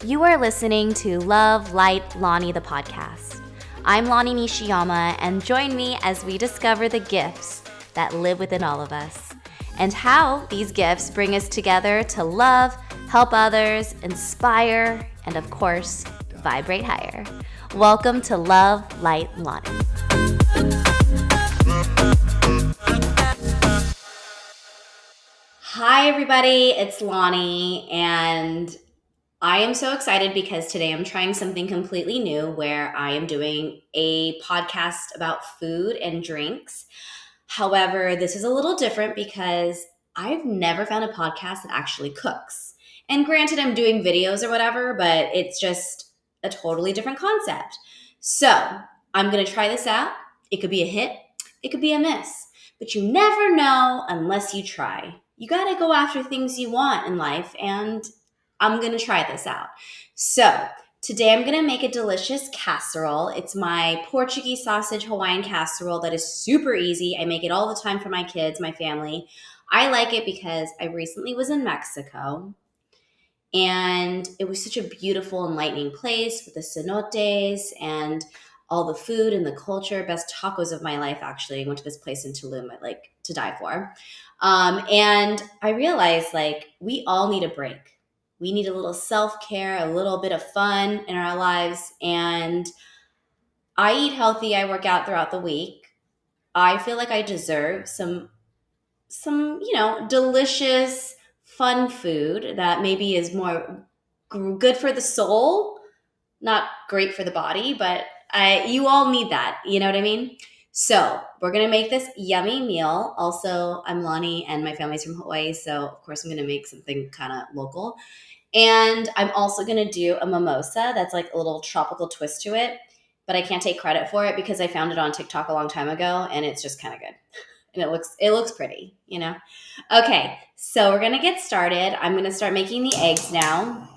You are listening to Love, Light, Lonnie, the podcast. I'm Lonnie Nishiyama, and join me as we discover the gifts that live within all of us and how these gifts bring us together to love, help others, inspire, and of course, vibrate higher. Welcome to Love, Light, Lonnie. Hi, everybody. It's Lonnie, and I am so excited because today I'm trying something completely new where I am doing a podcast about food and drinks. However, this is a little different because I've never found a podcast that actually cooks. And granted, I'm doing videos or whatever, but it's just a totally different concept. So I'm going to try this out. It could be a hit, it could be a miss, but you never know unless you try. You got to go after things you want in life, and I'm going to try this out. So today I'm going to make a delicious casserole. It's my Portuguese sausage Hawaiian casserole that is super easy. I make it all the time for my kids, my family. I like it because I recently was in Mexico and it was such a beautiful, enlightening place with the cenotes and all the food and the culture. Best tacos of my life, actually. I went to this place in Tulum, like to die for. And I realized we all need a break. We need a little self-care, a little bit of fun in our lives. And I eat healthy. I work out throughout the week. I feel like I deserve some, delicious, fun food that maybe is more good for the soul, not great for the body, but you all need that. You know what I mean? So we're going to make this yummy meal. Also, I'm Lonnie and my family's from Hawaii. So of course I'm going to make something kind of local. And I'm also going to do a mimosa that's like a little tropical twist to it. But I can't take credit for it because I found it on TikTok a long time ago and it's just kind of good. And it looks pretty, you know? Okay, so we're going to get started. I'm going to start making the eggs now.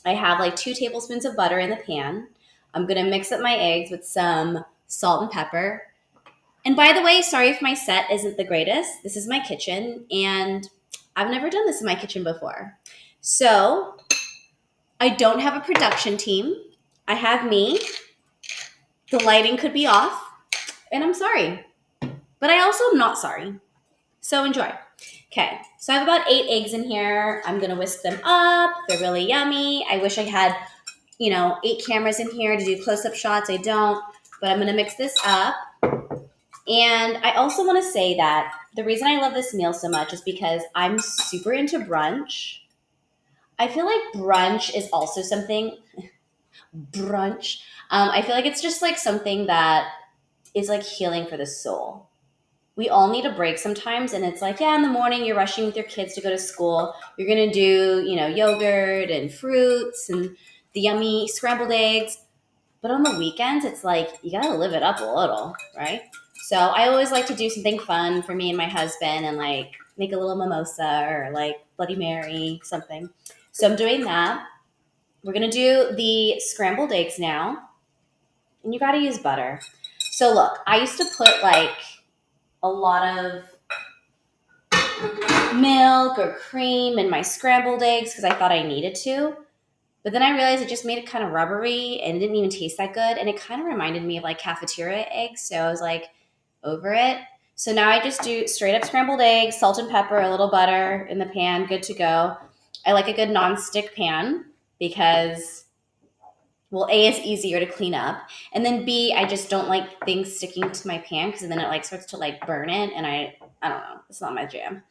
I have like 2 tablespoons of butter in the pan. I'm going to mix up my eggs with some salt and pepper. And by the way, sorry if my set isn't the greatest. This is my kitchen, and I've never done this in my kitchen before. So I don't have a production team. I have me. The lighting could be off, and I'm sorry. But I also am not sorry. So enjoy. Okay, so I have about 8 eggs in here. I'm going to whisk them up. They're really yummy. I wish I had, 8 cameras in here to do close-up shots. I don't, but I'm going to mix this up. And I also want to say that the reason I love this meal so much is because I'm super into brunch. I feel like brunch is also something, brunch. I feel like it's just like something that is like healing for the soul. We all need a break sometimes, and it's like, yeah, in the morning you're rushing with your kids to go to school. You're going to do, yogurt and fruits and the yummy scrambled eggs. But on the weekends, it's like you got to live it up a little, right? So I always like to do something fun for me and my husband and like make a little mimosa or like Bloody Mary, something. So I'm doing that. We're going to do the scrambled eggs now. And you got to use butter. So look, I used to put like a lot of milk or cream in my scrambled eggs because I thought I needed to. But then I realized it just made it kind of rubbery and it didn't even taste that good. And it kind of reminded me of like cafeteria eggs. So I was like over it. So now I just do straight up scrambled eggs, salt and pepper, a little butter in the pan, good to go. I like a good nonstick pan because, well, A, is easier to clean up. And then B, I just don't like things sticking to my pan because then it like starts to like burn it. And I don't know, it's not my jam.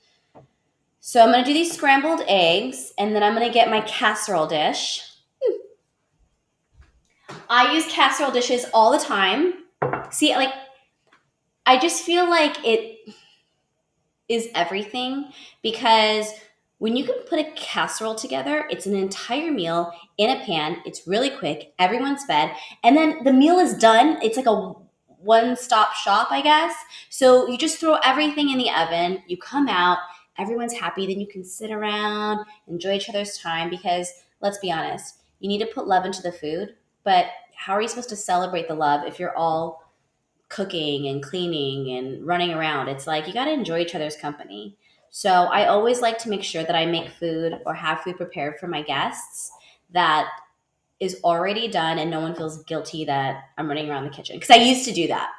So I'm going to do these scrambled eggs, and then I'm going to get my casserole dish. I use casserole dishes all the time. See, like, I just feel like it is everything because when you can put a casserole together, it's an entire meal in a pan. It's really quick. Everyone's fed. And then the meal is done. It's like a one-stop shop, I guess. So you just throw everything in the oven. You come out. Everyone's happy. Then you can sit around, enjoy each other's time because let's be honest, you need to put love into the food. But how are you supposed to celebrate the love if you're all cooking and cleaning and running around? It's like you got to enjoy each other's company. So I always like to make sure that I make food or have food prepared for my guests that is already done and no one feels guilty that I'm running around the kitchen. Because I used to do that.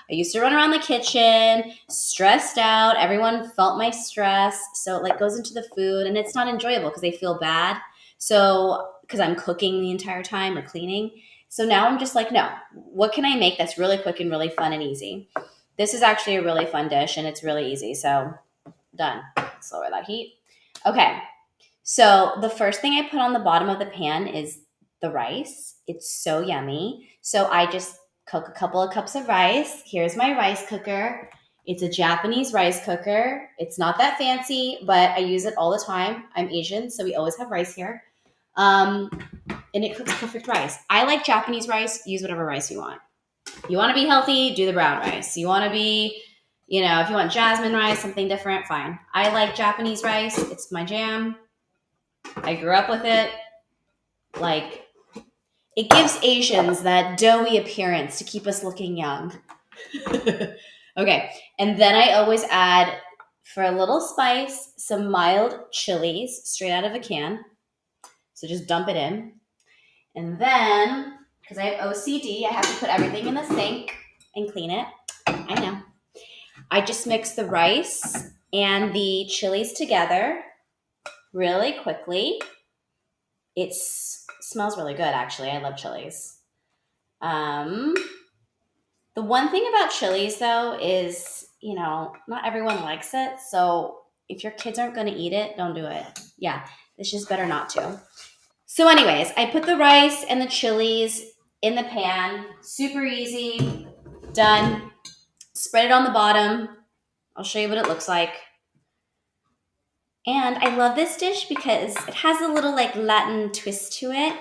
I used to run around the kitchen, stressed out. Everyone felt my stress. So it like goes into the food and it's not enjoyable because they feel bad. So, because I'm cooking the entire time or cleaning. So now I'm just like, no, what can I make that's really quick and really fun and easy? This is actually a really fun dish and it's really easy. So, done. Let's lower that heat. Okay. So the first thing I put on the bottom of the pan is the rice. It's so yummy. So I just cook a couple of cups of rice. Here's my rice cooker. It's a Japanese rice cooker. It's not that fancy, but I use it all the time. I'm Asian, so we always have rice here. Um, and it cooks perfect rice. I like Japanese rice. Use whatever rice you want. You want to be healthy, do the brown rice. You want to be, if you want jasmine rice, something different, fine. I like Japanese rice. It's my jam. I grew up with it. Like, it gives Asians that doughy appearance to keep us looking young. Okay. And then I always add, for a little spice, some mild chilies straight out of a can. So just dump it in. And then, because I have OCD, I have to put everything in the sink and clean it. I know. I just mix the rice and the chilies together really quickly. It smells really good, actually. I love chilies. The one thing about chilies, though, is, not everyone likes it. So if your kids aren't going to eat it, don't do it. Yeah, it's just better not to. So anyways, I put the rice and the chilies in the pan. Super easy. Done. Spread it on the bottom. I'll show you what it looks like. And I love this dish because it has a little like Latin twist to it.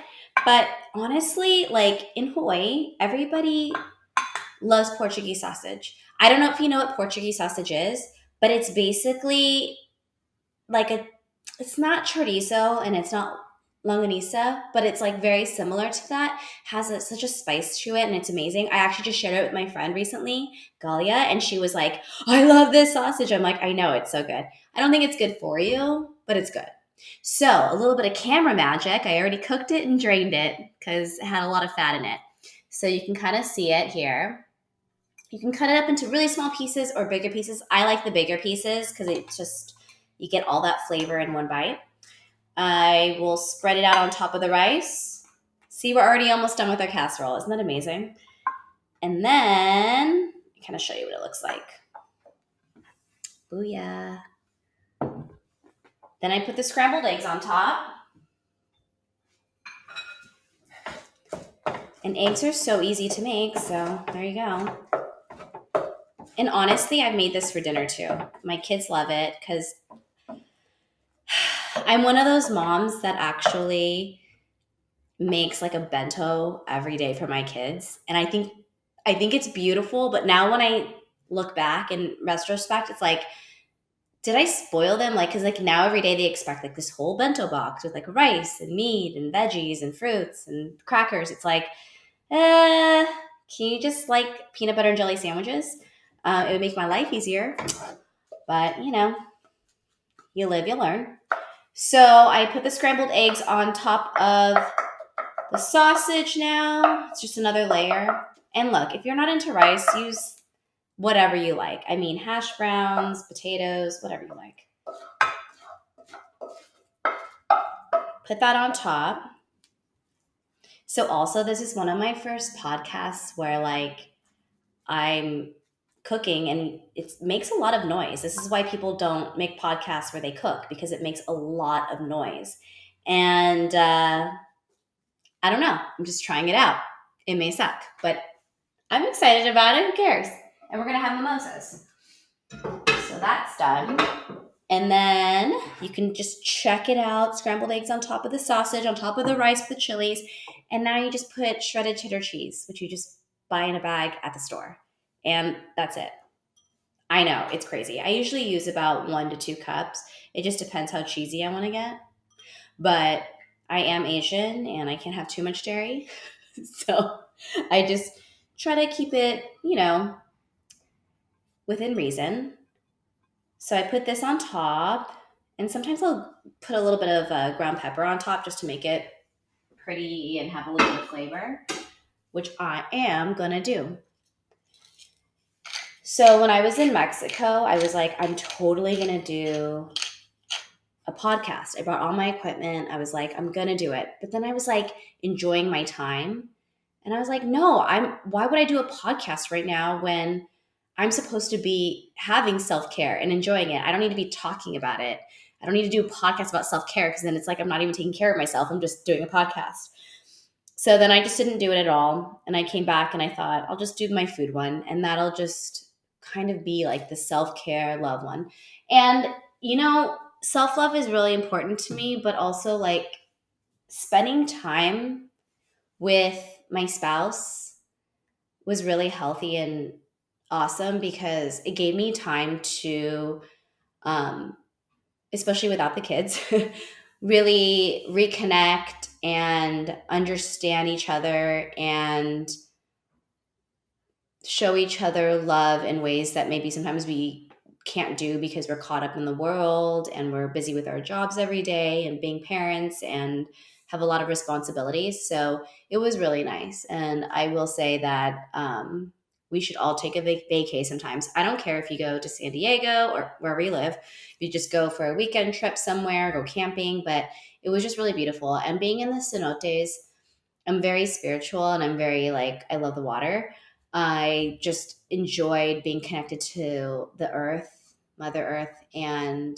But honestly, like in Hawaii, everybody loves Portuguese sausage. I don't know if you know what Portuguese sausage is, but it's basically like it's not chorizo and it's not longanisa, but it's like very similar to that. Has such a spice to it and it's amazing. I actually just shared it with my friend recently, Galia, and she was like, I love this sausage. I'm like, I know, it's so good. I don't think it's good for you, but it's good. So a little bit of camera magic. I already cooked it and drained it because it had a lot of fat in it. So you can kind of see it here. You can cut it up into really small pieces or bigger pieces. I like the bigger pieces because you get all that flavor in one bite. I will spread it out on top of the rice. See, we're already almost done with our casserole. Isn't that amazing? And then I kind of show you what it looks like. Booyah. Then I put the scrambled eggs on top. And eggs are so easy to make, so there you go. And honestly, I've made this for dinner too. My kids love it because I'm one of those moms that actually makes like a bento every day for my kids. And I think it's beautiful, but now when I look back in retrospect, it's like, did I spoil them? Like, cause like now every day they expect like this whole bento box with like rice and meat and veggies and fruits and crackers. It's like, can you just like peanut butter and jelly sandwiches? It would make my life easier, but you live, you learn. So I put the scrambled eggs on top of the sausage now. It's just another layer. And look, if you're not into rice, use whatever you like. I mean, hash browns, potatoes, whatever you like. Put that on top. So also, this is one of my first podcasts where like I'm cooking and it makes a lot of noise. This is why people don't make podcasts where they cook because it makes a lot of noise. And I don't know. I'm just trying it out. It may suck, but I'm excited about it. Who cares? And we're going to have mimosas. So that's done. And then you can just check it out. Scrambled eggs on top of the sausage, on top of the rice with the chilies. And now you just put shredded cheddar cheese, which you just buy in a bag at the store. And that's it. I know, it's crazy. I usually use about 1 to 2 cups. It just depends how cheesy I want to get. But I am Asian and I can't have too much dairy. So I just try to keep it, within reason. So I put this on top, and sometimes I'll put a little bit of ground pepper on top just to make it pretty and have a little bit of flavor, which I am gonna do. So when I was in Mexico, I was like, I'm totally gonna do a podcast. I brought all my equipment. I was like, I'm gonna do it. But then I was like enjoying my time. And I was like, no, why would I do a podcast right now when I'm supposed to be having self-care and enjoying it? I don't need to be talking about it. I don't need to do a podcast about self-care because then it's like I'm not even taking care of myself. I'm just doing a podcast. So then I just didn't do it at all. And I came back and I thought, I'll just do my food one. And that'll just kind of be like the self care love one. And, self love is really important to me, but also like spending time with my spouse was really healthy and awesome because it gave me time to, um, especially without the kids, really reconnect and understand each other and show each other love in ways that maybe sometimes we can't do because we're caught up in the world and we're busy with our jobs every day and being parents and have a lot of responsibilities. So it was really nice. And I will say that we should all take a vacay sometimes. I don't care if you go to San Diego or wherever you live, you just go for a weekend trip somewhere, go camping. But it was just really beautiful. And being in the cenotes, I'm very spiritual and I'm very like, I love the water. I just enjoyed being connected to the earth, Mother Earth, and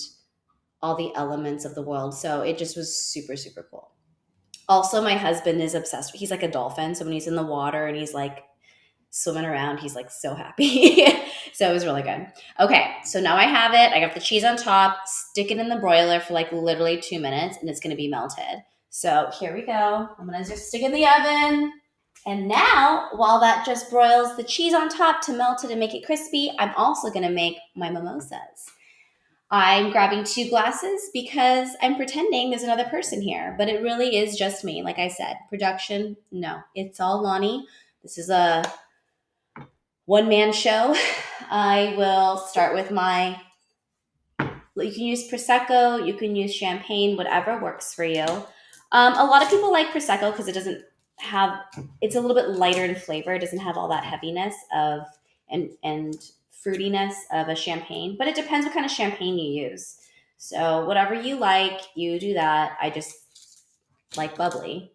all the elements of the world. So it just was super, super cool. Also, my husband is obsessed. He's like a dolphin. So when he's in the water and he's like swimming around, he's like so happy. So it was really good. Okay, so now I have it. I got the cheese on top, stick it in the broiler for like literally 2 minutes, and it's going to be melted. So here we go. I'm going to just stick it in the oven. And now, while that just broils the cheese on top to melt it and make it crispy, I'm also going to make my mimosas. I'm grabbing 2 glasses because I'm pretending there's another person here, but it really is just me. Like I said, production, no, it's all Lonnie. This is a one-man show. I will start with you can use Prosecco, you can use champagne, whatever works for you. A lot of people like Prosecco because it doesn't have, it's a little bit lighter in flavor. It doesn't have all that heaviness and fruitiness of a champagne, but it depends what kind of champagne you use. So whatever you like, you do that. I just like bubbly.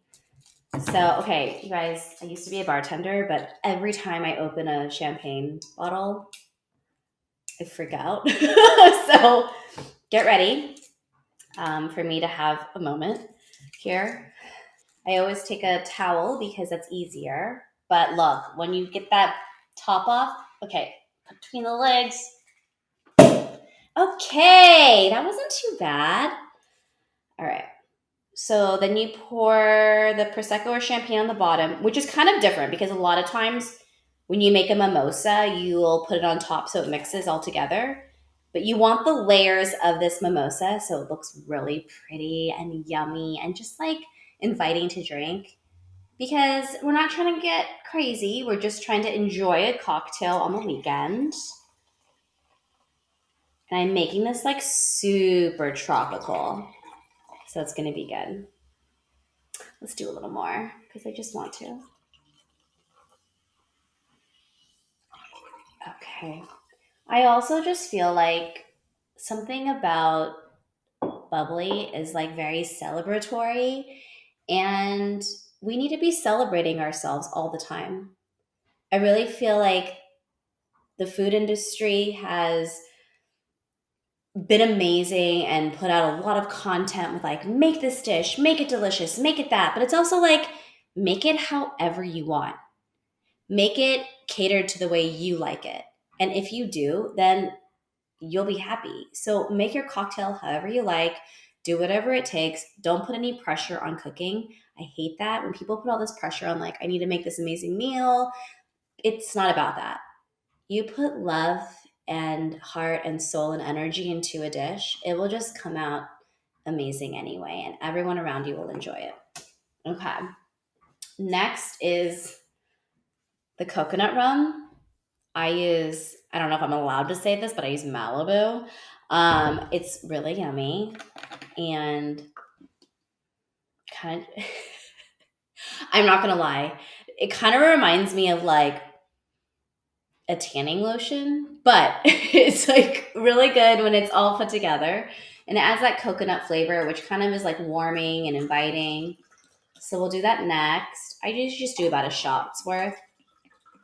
So, okay, you guys, I used to be a bartender, but every time I open a champagne bottle, I freak out. So get ready for me to have a moment here. I always take a towel because that's easier. But look, when you get that top off, okay, between the legs. Okay, that wasn't too bad. All right. So then you pour the Prosecco or champagne on the bottom, which is kind of different because a lot of times when you make a mimosa, you'll put it on top so it mixes all together. But you want the layers of this mimosa so it looks really pretty and yummy and just like inviting to drink. Because we're not trying to get crazy, we're just trying to enjoy a cocktail on the weekend. And I'm making this like super tropical. So it's going to be good. Let's do a little more because I just want to. Okay. I also just feel like something about bubbly is like very celebratory, and we need to be celebrating ourselves all the time. I really feel like the food industry has been amazing and put out a lot of content with like, make this dish, make it delicious, make it that. But it's also like, make it however you want. Make it catered to the way you like it. And if you do, then you'll be happy. So make your cocktail however you like. Do whatever it takes. Don't put any pressure on cooking. I hate that when people put all this pressure on, like, I need to make this amazing meal. It's not about that. You put love and heart and soul and energy into a dish, it will just come out amazing anyway, and everyone around you will enjoy it. Okay. Next is the coconut rum. I don't know if I'm allowed to say this, but I use Malibu. It's really yummy and kind of, I'm not gonna lie. It kind of reminds me of like a tanning lotion, but it's like really good when it's all put together. And it adds that coconut flavor, which kind of is like warming and inviting. So we'll do that next. I usually just do about a shot's worth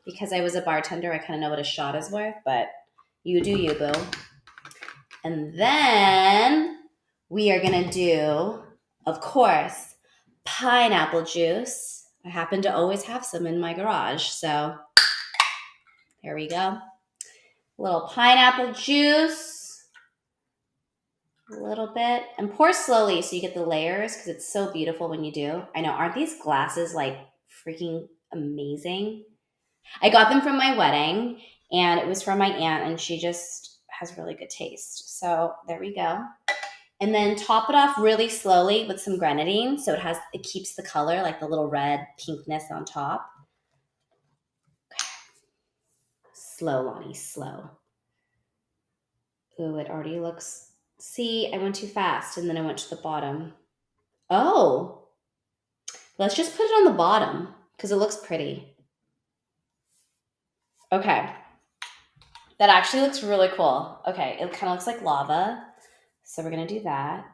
because I was a bartender. I kind of know what a shot is worth, but you do you, boo. And then we are going to do, of course, pineapple juice. I happen to always have some in my garage. So here we go. A little pineapple juice, a little bit, and pour slowly so you get the layers because it's so beautiful when you do. I know, aren't these glasses like freaking amazing? I got them from my wedding and it was from my aunt and she just has really good taste. So there we go. And then top it off really slowly with some grenadine so it keeps the color, like the little red pinkness on top. Slow, Lonnie, slow. Ooh, it already looks. See, I went too fast and then I went to the bottom. Oh, let's just put it on the bottom because it looks pretty. Okay. That actually looks really cool. Okay, it kind of looks like lava. So we're going to do that.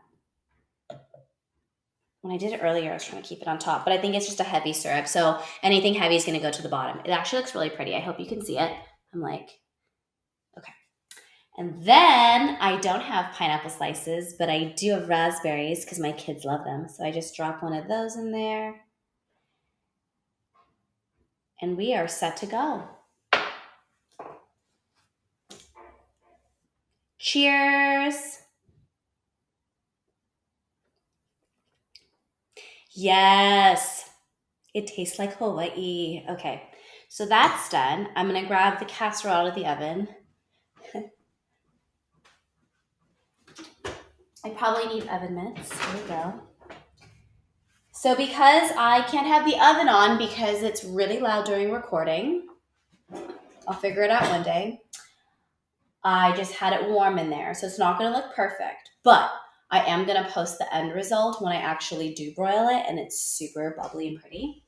When I did it earlier, I was trying to keep it on top, but I think it's just a heavy syrup. So anything heavy is going to go to the bottom. It actually looks really pretty. I hope you can see it. I'm like, okay. And then I don't have pineapple slices, but I do have raspberries because my kids love them. So I just drop one of those in there. And we are set to go. Cheers. Yes. It tastes like Hawaii. Okay. So that's done. I'm going to grab the casserole out of the oven. I probably need oven mitts. Here we go. So because I can't have the oven on because it's really loud during recording, I'll figure it out one day. I just had it warm in there. So it's not going to look perfect, but I am going to post the end result when I actually do broil it and it's super bubbly and pretty.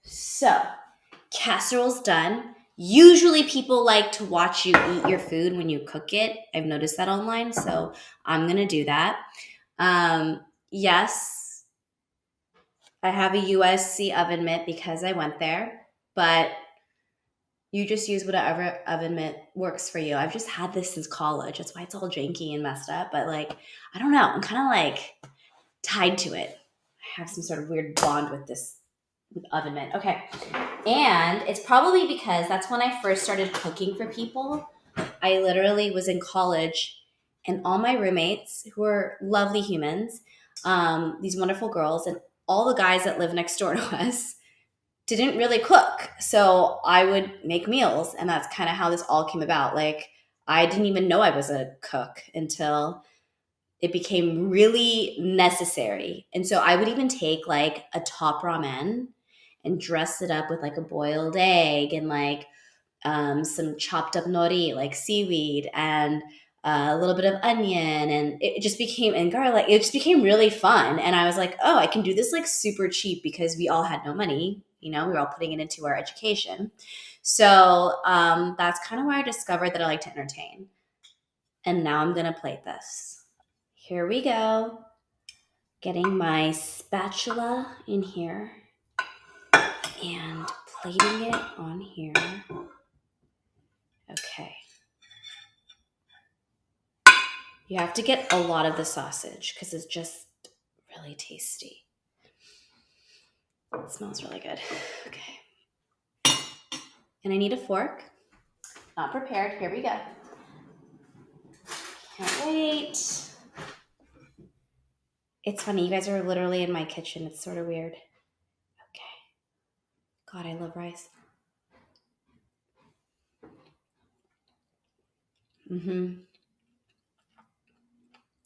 So casserole's done. Usually people like to watch you eat your food when you cook it. I've noticed that online, so I'm going to do that. Yes, I have a USC oven mitt because I went there, but you just use whatever oven mitt works for you. I've just had this since college. That's why it's all janky and messed up, but like, I don't know. I'm kind of like tied to it. I have some sort of weird bond with this oven mitt. Okay. And it's probably because that's when I first started cooking for people. I literally was in college and all my roommates who were lovely humans, these wonderful girls, and all the guys that live next door to us didn't really cook. So I would make meals, and that's kind of how this all came about. Like, I didn't even know I was a cook until it became really necessary. And so I would even take like a top ramen and dress it up with like a boiled egg and like some chopped up nori, like seaweed, and a little bit of onion, and it just became and garlic. It just became really fun, and I was like, oh, I can do this like super cheap because we all had no money. You know, we were all putting it into our education. So that's kind of where I discovered that I like to entertain. And now I'm gonna plate this. Here we go. Getting my spatula in here and plating it on here. Okay. You have to get a lot of the sausage because it's just really tasty. It smells really good. Okay. And I need a fork. Not prepared. Here we go. Can't wait. It's funny. You guys are literally in my kitchen. It's sort of weird. Okay. God, I love rice.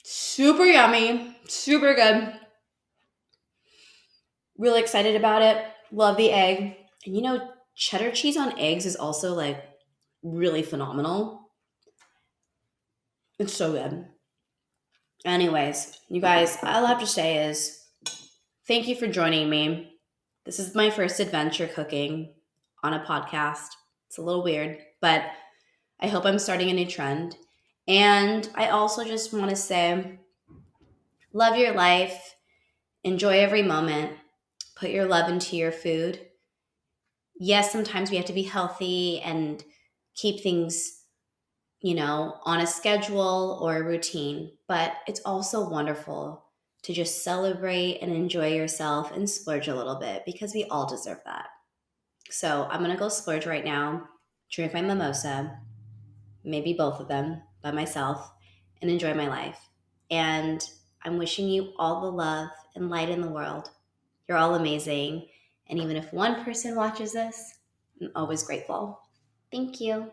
Super yummy. Super good. Really excited about it. Love the egg. And you know, cheddar cheese on eggs is also like really phenomenal. It's so good. Anyways, you guys, all I have to say is Thank you for joining me. This is my first adventure cooking on a podcast. It's a little weird, but I hope I'm starting a new trend. And I also just want to say love your life, enjoy every moment, put your love into your food. Yes, sometimes we have to be healthy and keep things, on a schedule or a routine, but it's also wonderful to just celebrate and enjoy yourself and splurge a little bit because we all deserve that. So I'm going to go splurge right now, drink my mimosa, maybe both of them by myself, and enjoy my life. And I'm wishing you all the love and light in the world. You're all amazing. And even if one person watches this, I'm always grateful. Thank you.